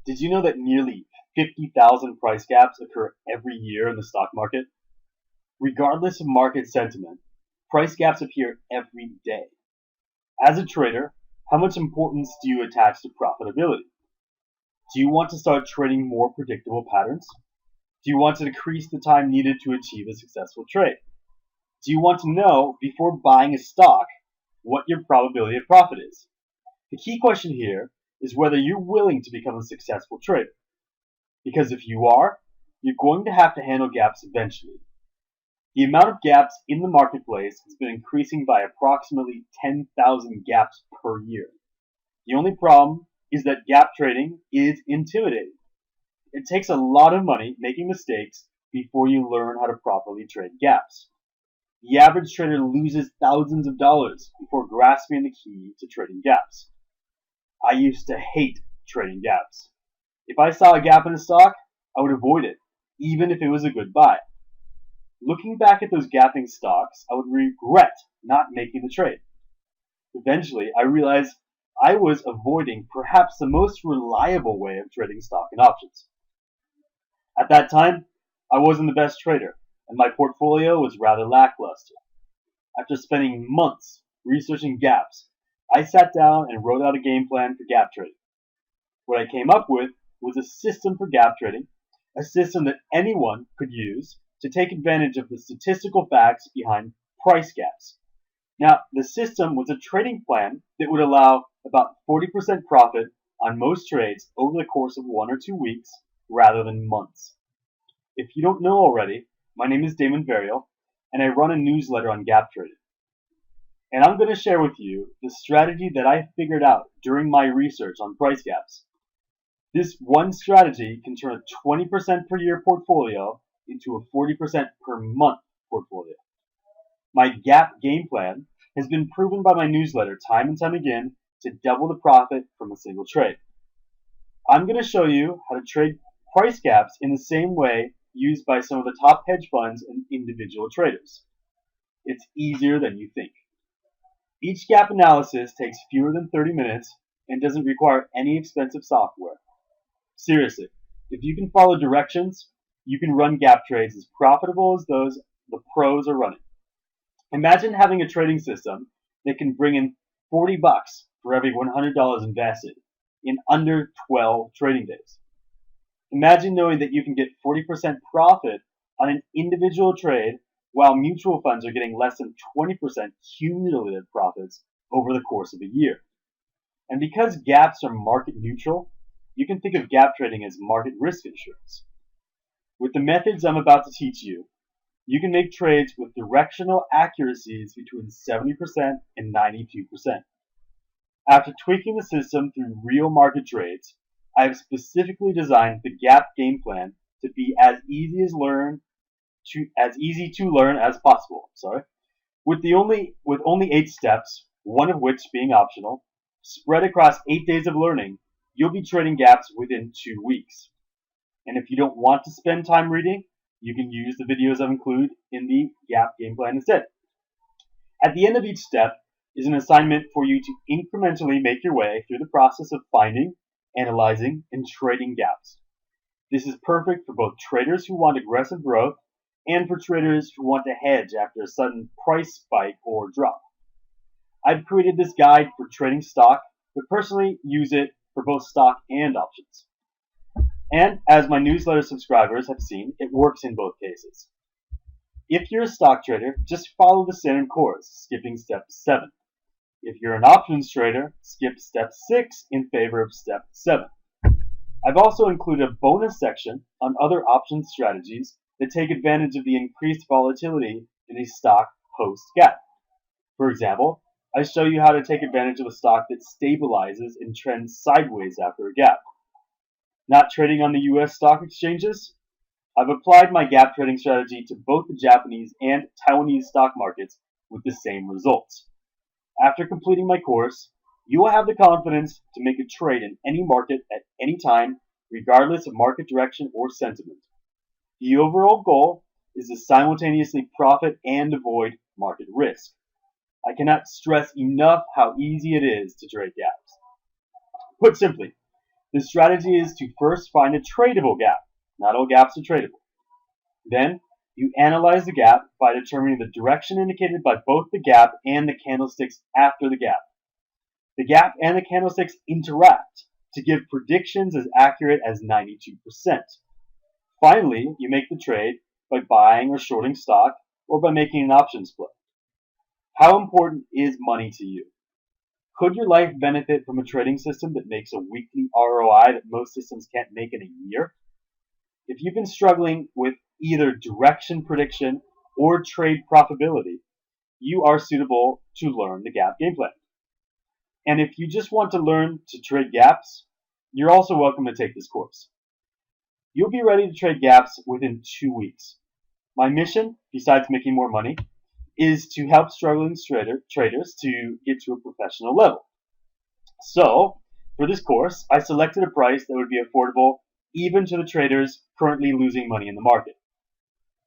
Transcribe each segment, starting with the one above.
Did you know that nearly 50,000 price gaps occur every year in the stock market? Regardless of market sentiment, price gaps appear every day. As a trader, how much importance do you attach to profitability? Do you want to start trading more predictable patterns? Do you want to decrease the time needed to achieve a successful trade? Do you want to know, before buying a stock, what your probability of profit is? The key question here is whether you're willing to become a successful trader. Because if you are, you're going to have to handle gaps eventually. The amount of gaps in the marketplace has been increasing by approximately 10,000 gaps per year. The only problem is that gap trading is intimidating. It takes a lot of money making mistakes before you learn how to properly trade gaps. The average trader loses thousands of dollars before grasping the key to trading gaps. I used to hate trading gaps. If I saw a gap in a stock, I would avoid it, even if it was a good buy. Looking back at those gapping stocks, I would regret not making the trade. Eventually, I realized I was avoiding perhaps the most reliable way of trading stock and options. At that time, I wasn't the best trader, and my portfolio was rather lackluster. After spending months researching gaps, I sat down and wrote out a game plan for gap trading. What I came up with was a system for gap trading, a system that anyone could use to take advantage of the statistical facts behind price gaps. Now, the system was a trading plan that would allow about 40% profit on most trades over the course of 1 or 2 weeks rather than months. If you don't know already, my name is Damon Varial, and I run a newsletter on gap trading. And I'm going to share with you the strategy that I figured out during my research on price gaps. This one strategy can turn a 20% per year portfolio into a 40% per month portfolio. My Gap game plan has been proven by my newsletter time and time again to double the profit from a single trade. I'm going to show you how to trade price gaps in the same way used by some of the top hedge funds and individual traders. It's easier than you think. Each gap analysis takes fewer than 30 minutes and doesn't require any expensive software. Seriously, if you can follow directions, you can run gap trades as profitable as those the pros are running. Imagine having a trading system that can bring in $40 for every $100 invested in under 12 trading days. Imagine knowing that you can get 40% profit on an individual trade while mutual funds are getting less than 20% cumulative profits over the course of a year. And because gaps are market neutral, you can think of gap trading as market risk insurance. With the methods I'm about to teach you, you can make trades with directional accuracies between 70% and 92%. After tweaking the system through real market trades, I have specifically designed the Gap game plan to be as easy to learn as possible. With only 8 steps, one of which being optional, spread across 8 days of learning, you'll be trading gaps within 2 weeks. And if you don't want to spend time reading, you can use the videos I've included in the Gap game plan instead. At the end of each step is an assignment for you to incrementally make your way through the process of finding, analyzing, and trading gaps. This is perfect for both traders who want aggressive growth and for traders who want to hedge after a sudden price spike or drop. I've created this guide for trading stock, but personally use it for both stock and options. And as my newsletter subscribers have seen, it works in both cases. If you're a stock trader, just follow the standard course, skipping step 7. If you're an options trader, skip step 6 in favor of step 7. I've also included a bonus section on other options strategies that take advantage of the increased volatility in a stock post-gap. For example, I show you how to take advantage of a stock that stabilizes and trends sideways after a gap. Not trading on the US stock exchanges? I've applied my gap trading strategy to both the Japanese and Taiwanese stock markets with the same results. After completing my course, you will have the confidence to make a trade in any market at any time, regardless of market direction or sentiment. The overall goal is to simultaneously profit and avoid market risk. I cannot stress enough how easy it is to trade gaps. Put simply, The strategy is to first find a tradable gap. Not all gaps are tradable. Then you analyze the gap by determining the direction indicated by both the gap and the candlesticks after the gap. The gap and the candlesticks interact to give predictions as accurate as 92%. Finally, you make the trade by buying or shorting stock or by making an option split. How important is money to you? Could your life benefit from a trading system that makes a weekly ROI that most systems can't make in a year? If you've been struggling with either direction prediction or trade profitability, you are suitable to learn the Gap Game Plan. And if you just want to learn to trade gaps, you're also welcome to take this course. You'll be ready to trade gaps within 2 weeks. My mission, besides making more money, is to help struggling traders to get to a professional level. So, for this course, I selected a price that would be affordable even to the traders currently losing money in the market.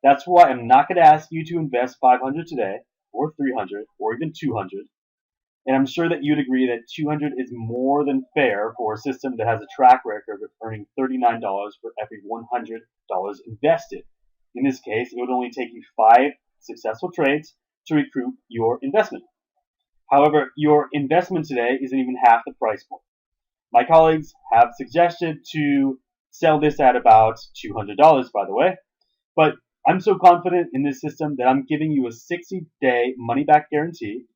That's why I'm not going to ask you to invest 500 today, or 300, or even 200. And I'm sure that you'd agree that 200 is more than fair for a system that has a track record of earning $39 for every $100 invested. In this case, it would only take you 5 successful trades to recoup your investment. However, your investment today isn't even half the price point. My colleagues have suggested to sell this at about $200, by the way, but I'm so confident in this system that I'm giving you a 60-day money-back guarantee.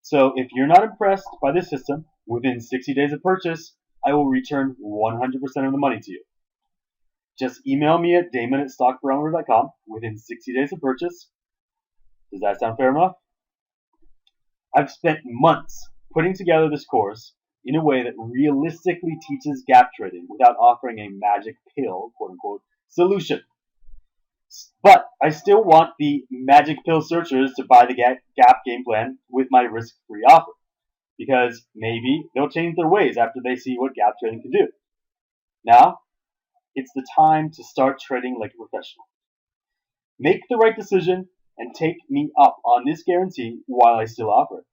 So if you're not impressed by this system, within 60 days of purchase, I will return 100% of the money to you. Just email me at damon@stockbarometer.com within 60 days of purchase. Does that sound fair enough? I've spent months putting together this course in a way that realistically teaches gap trading without offering a magic pill, quote unquote, solution. But I still want the magic pill searchers to buy the Gap Game Plan with my risk-free offer, because maybe they'll change their ways after they see what gap trading can do. Now, it's the time to start trading like a professional. Make the right decision and take me up on this guarantee while I still offer it.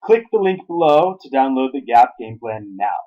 Click the link below to download the Gap Game Plan now.